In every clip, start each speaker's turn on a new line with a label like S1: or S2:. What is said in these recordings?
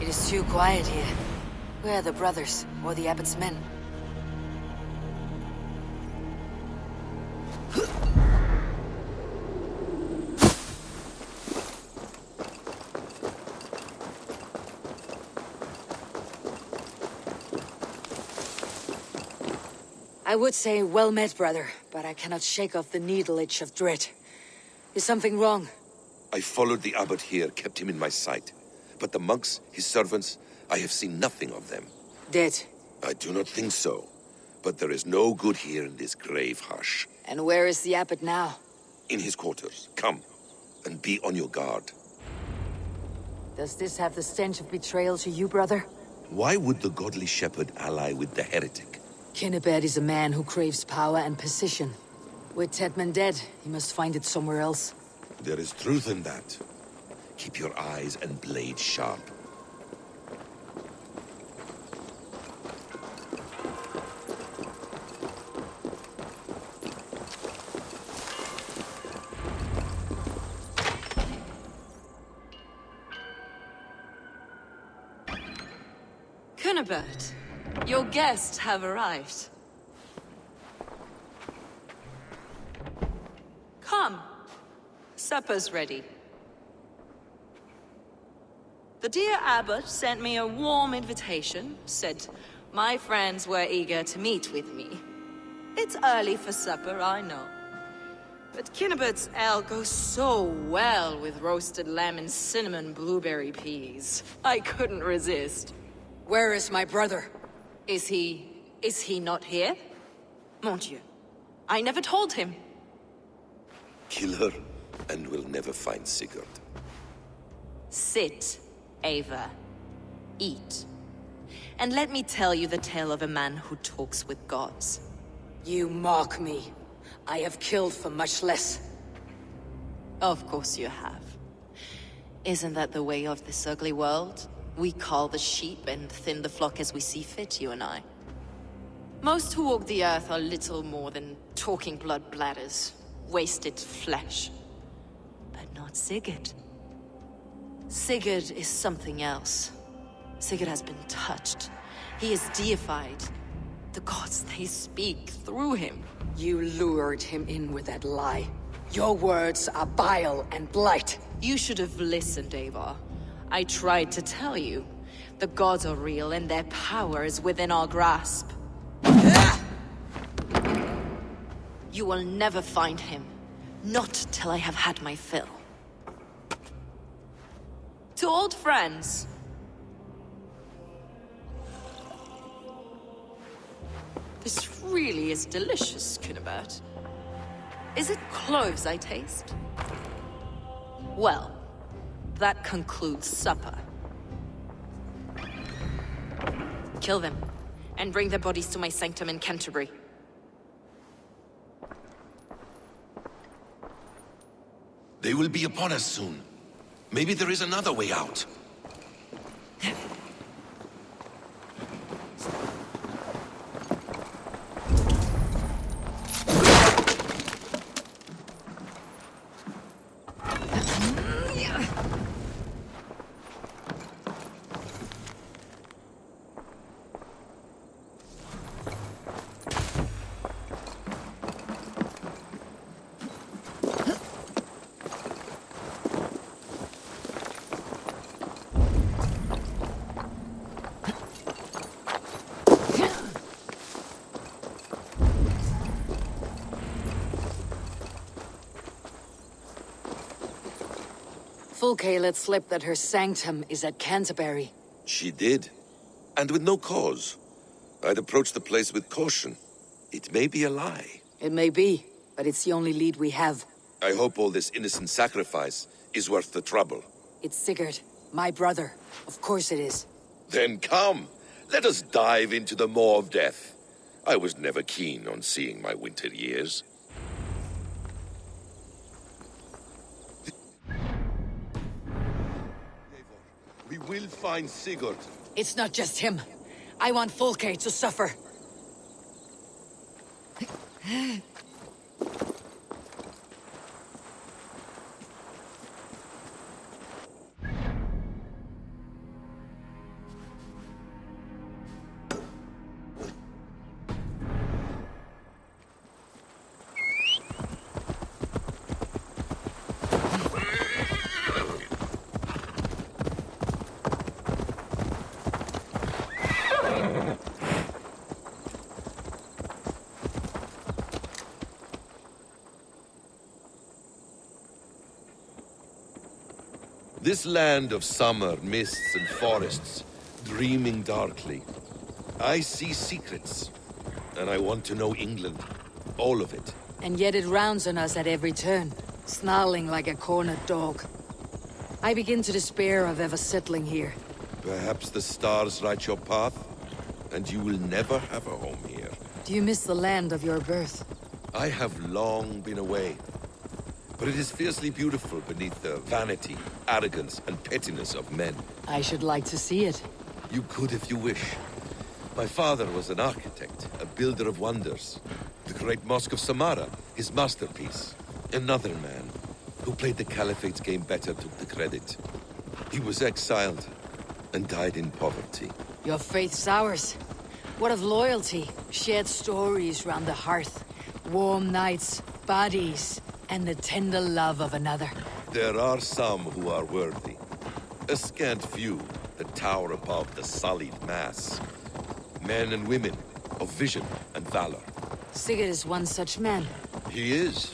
S1: It is too quiet here. Where are the brothers, or the abbot's men? I would say well met, brother, but I cannot shake off the needle itch of dread. Is something wrong?
S2: I followed the abbot here, kept him in my sight. But the monks, his servants, I have seen nothing of them.
S1: Dead.
S2: I do not think so. But there is no good here in this grave hush.
S1: And where is the abbot now?
S2: In his quarters. Come, and be on your guard.
S1: Does this have the stench of betrayal to you, brother?
S2: Why would the godly shepherd ally with the heretic?
S1: Kinnebert is a man who craves power and position. With Tedman dead, he must find it somewhere else.
S2: There is truth in that. Keep your eyes and blade sharp.
S3: Kinnebert, your guests have arrived. Come. Supper's ready. The dear abbot sent me a warm invitation, said my friends were eager to meet with me. It's early for supper, I know. But Kinnebert's ale goes so well with roasted lamb and cinnamon blueberry peas. I couldn't resist.
S1: Where is my brother?
S3: Is he not here? Mon Dieu, I never told him.
S2: Kill her, and we'll never find Sigurd.
S3: Sit, Ava. Eat. And let me tell you the tale of a man who talks with gods.
S1: You mock me. I have killed for much less.
S3: Of course you have. Isn't that the way of this ugly world? We cull the sheep and thin the flock as we see fit, you and I. Most who walk the earth are little more than talking blood bladders, wasted flesh. But not Sigurd. Sigurd is something else. Sigurd has been touched. He is deified. The gods, they speak through him.
S1: You lured him in with that lie. Your words are bile and blight.
S3: You should have listened, Ava. I tried to tell you. The gods are real and their power is within our grasp. You will never find him. Not till I have had my fill. To old friends. This really is delicious, Kinnebert. Is it cloves I taste? Well, that concludes supper. Kill them, and bring their bodies to my sanctum in Canterbury.
S2: They will be upon us soon. Maybe there is another way out.
S1: Fulke let slip that her sanctum is at Canterbury.
S2: She did. And with no cause. I'd approach the place with caution. It may be a lie.
S1: It may be, but it's the only lead we have.
S2: I hope all this innocent sacrifice is worth the trouble.
S1: It's Sigurd, my brother. Of course it is.
S2: Then come, let us dive into the maw of death. I was never keen on seeing my winter years. We will find Sigurd.
S1: It's not just him. I want Fulke to suffer.
S2: This land of summer, mists and forests, dreaming darkly. I see secrets, and I want to know England. All of it.
S1: And yet it rounds on us at every turn, snarling like a cornered dog. I begin to despair of ever settling here.
S2: Perhaps the stars write your path, and you will never have a home here.
S1: Do you miss the land of your birth?
S2: I have long been away, but it is fiercely beautiful beneath the vanity, arrogance, and pettiness of men.
S1: I should like to see it.
S2: You could if you wish. My father was an architect, a builder of wonders. The great Mosque of Samarra, his masterpiece. Another man, who played the Caliphate's game better, took the credit. He was exiled, and died in poverty.
S1: Your faith sours. What of loyalty? Shared stories round the hearth. Warm nights, bodies, and the tender love of another.
S2: There are some who are worthy. A scant few that tower above the sullied mass. Men and women of vision and valor.
S1: Sigurd is one such man.
S2: He is.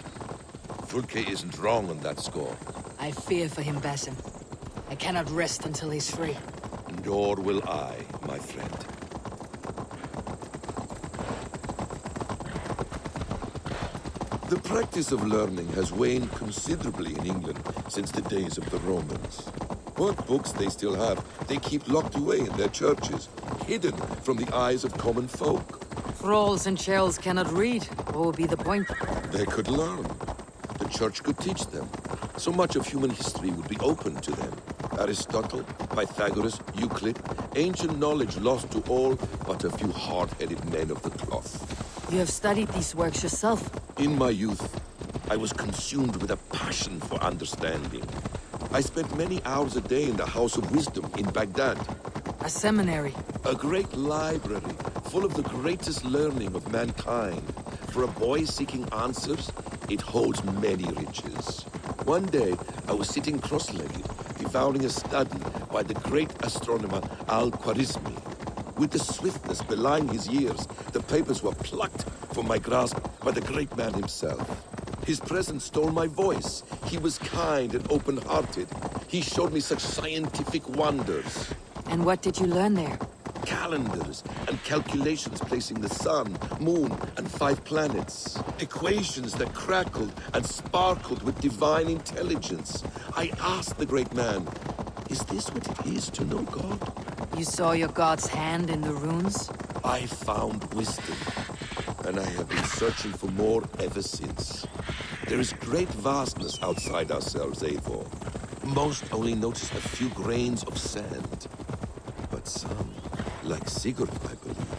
S2: Fulke isn't wrong on that score.
S1: I fear for him, Basim. I cannot rest until he's free.
S2: Nor will I, my friend. The practice of learning has waned considerably in England since the days of the Romans. What books they still have, they keep locked away in their churches, hidden from the eyes of common folk.
S1: Thralls and churls cannot read. What would be the point?
S2: They could learn. The church could teach them. So much of human history would be open to them. Aristotle, Pythagoras, Euclid, ancient knowledge lost to all but a few hard-headed men of the cloth.
S1: You have studied these works yourself.
S2: In my youth, I was consumed with a passion for understanding. I spent many hours a day in the House of Wisdom in Baghdad.
S1: A seminary.
S2: A great library, full of the greatest learning of mankind. For a boy seeking answers, it holds many riches. One day, I was sitting cross-legged, devouring a study by the great astronomer Al-Khwarizmi. With the swiftness belying his years, the papers were plucked from my grasp by the great man himself. His presence stole my voice. He was kind and open-hearted. He showed me such scientific wonders.
S1: And what did you learn there?
S2: Calendars and calculations placing the sun, moon, and 5 planets. Equations that crackled and sparkled with divine intelligence. I asked the great man, is this what it is to know God?
S1: You saw your god's hand in the runes?
S2: I found wisdom, and I have been searching for more ever since. There is great vastness outside ourselves, Eivor. Most only notice a few grains of sand. But some, like Sigurd, I believe,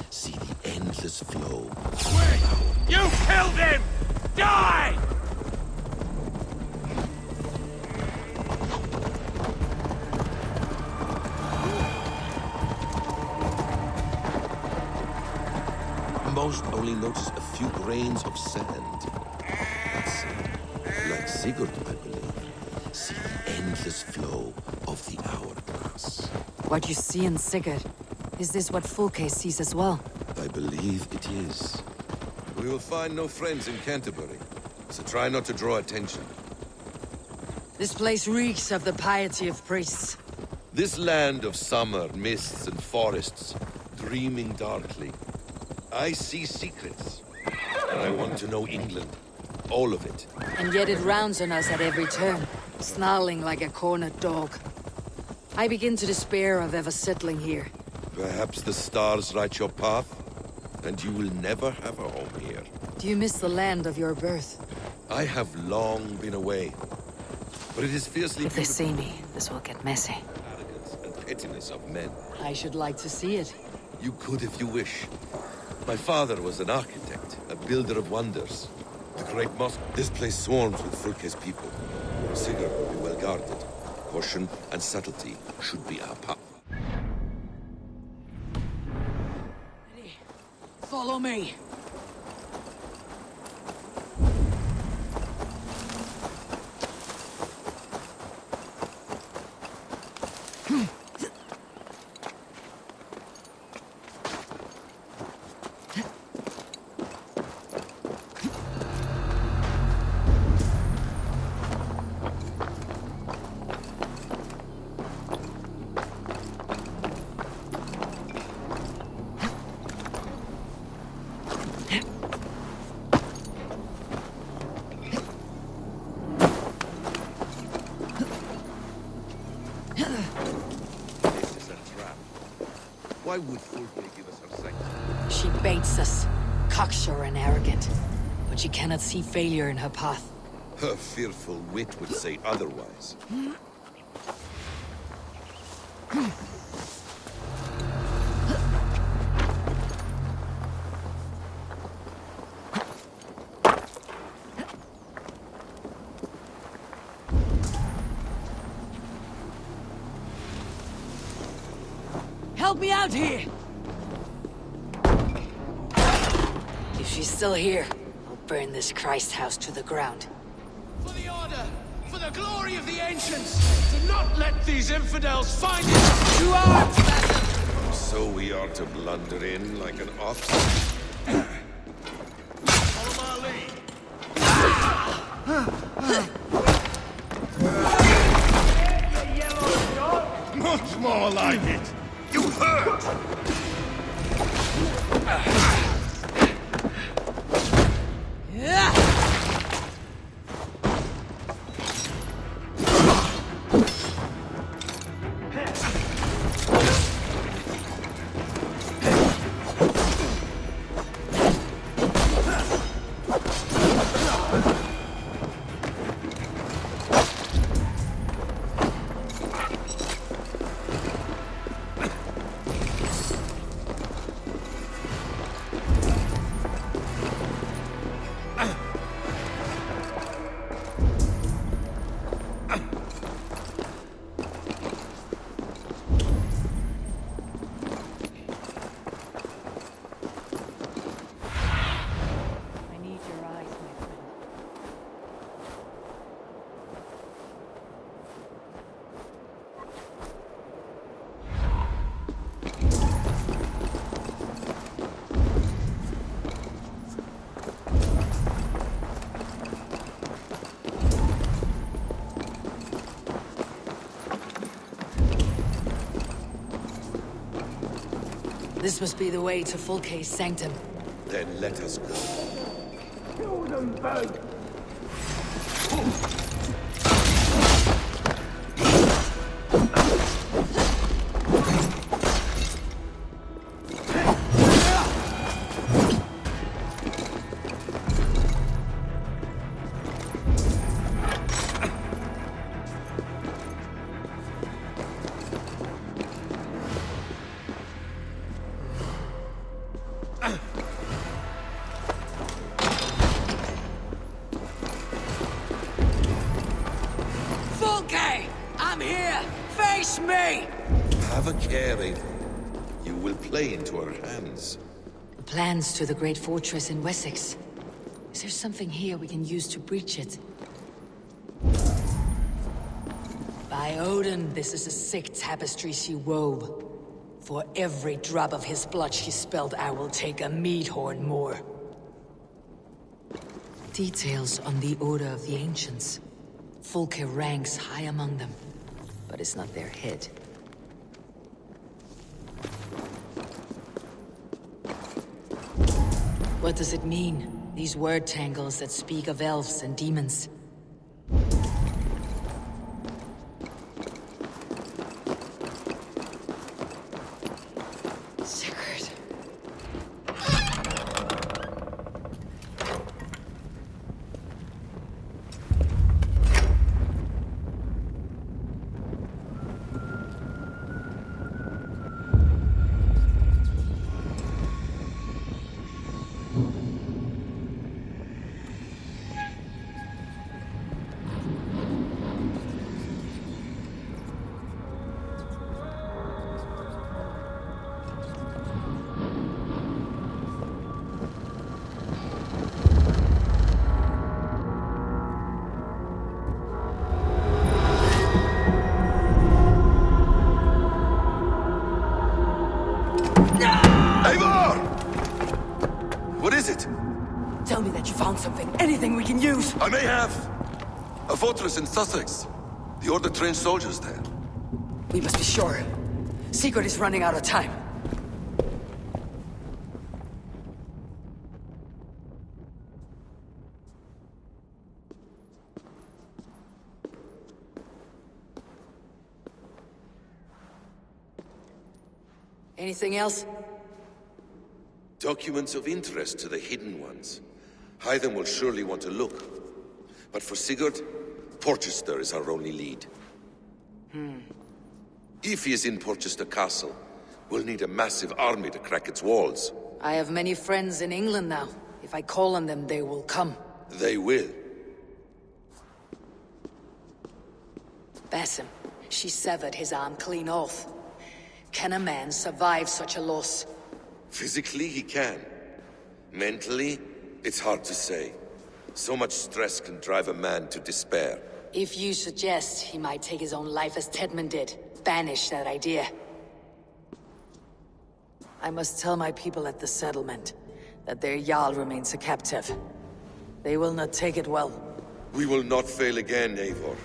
S2: see the endless flow.
S4: Wait! You killed him! Die!
S2: Most only notice a few grains of sand. But some, like Sigurd, I believe, see the endless flow of the hourglass.
S1: What you see in Sigurd, is this what Fulke sees as well?
S2: I believe it is. We will find no friends in Canterbury, so try not to draw attention.
S1: This place reeks of the piety of priests.
S2: This land of summer, mists and forests, dreaming darkly. I see secrets, and I want to know England. All of it.
S1: And yet it rounds on us at every turn, snarling like a cornered dog. I begin to despair of ever settling here.
S2: Perhaps the stars write your path, and you will never have a home here.
S1: Do you miss the land of your birth?
S2: I have long been away, but it is fiercely
S1: If they
S2: beautiful.
S1: see me, this will get messy.
S2: Arrogance and pettiness of men.
S1: I should like to see it.
S2: You could if you wish. My father was an architect, a builder of wonders. The great mosque. This place swarms with Fulke's people. Sigurd will be well guarded. Caution and subtlety should be our path.
S1: Follow me.
S2: Why would Fulke give us her sanction?
S1: She baits us, cocksure and arrogant. But she cannot see failure in her path.
S2: Her fearful wit would say otherwise.
S1: Help me out here! If she's still here, I'll burn this Christ house to the ground.
S4: For the Order! For the glory of the Ancients! Do not let these infidels find it! To arms!
S2: So we are to blunder in like an ox?
S4: Follow my lead! Much more like it! You hurt!
S1: I need your eyes, my friend. This must be the way to Fulke's sanctum.
S2: Then let us go.
S4: Kill them both!
S1: Fulke! I'm here! Face me!
S2: Have a care, Eivor. You will play into our hands.
S1: Plans to the great fortress in Wessex. Is there something here we can use to breach it? By Odin, this is a sick tapestry she wove. For every drop of his blood she spilled, I will take a mead horn more. Details on the Order of the Ancients. Fulke ranks high among them, but is not their head. What does it mean? These word tangles that speak of elves and demons. Sigurd.
S2: Eivor! What is it?
S1: Tell me that you found something, anything we can use!
S2: I may have. A fortress in Sussex. The Order trained soldiers there.
S1: We must be sure. Sigurd is running out of time. Anything else?
S2: Documents of interest to the Hidden Ones. Hytham will surely want to look. But for Sigurd, Porchester is our only lead. If he is in Porchester Castle, we'll need a massive army to crack its walls.
S1: I have many friends in England now. If I call on them, they will come.
S2: They will.
S1: Basim, she severed his arm clean off. Can a man survive such a loss?
S2: Physically, he can. Mentally, it's hard to say. So much stress can drive a man to despair.
S1: If you suggest he might take his own life as Tedman did, banish that idea. I must tell my people at the settlement that their Jarl remains a captive. They will not take it well.
S2: We will not fail again, Eivor.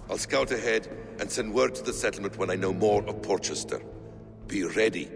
S2: I'll scout ahead and send word to the settlement when I know more of Porchester. Be ready.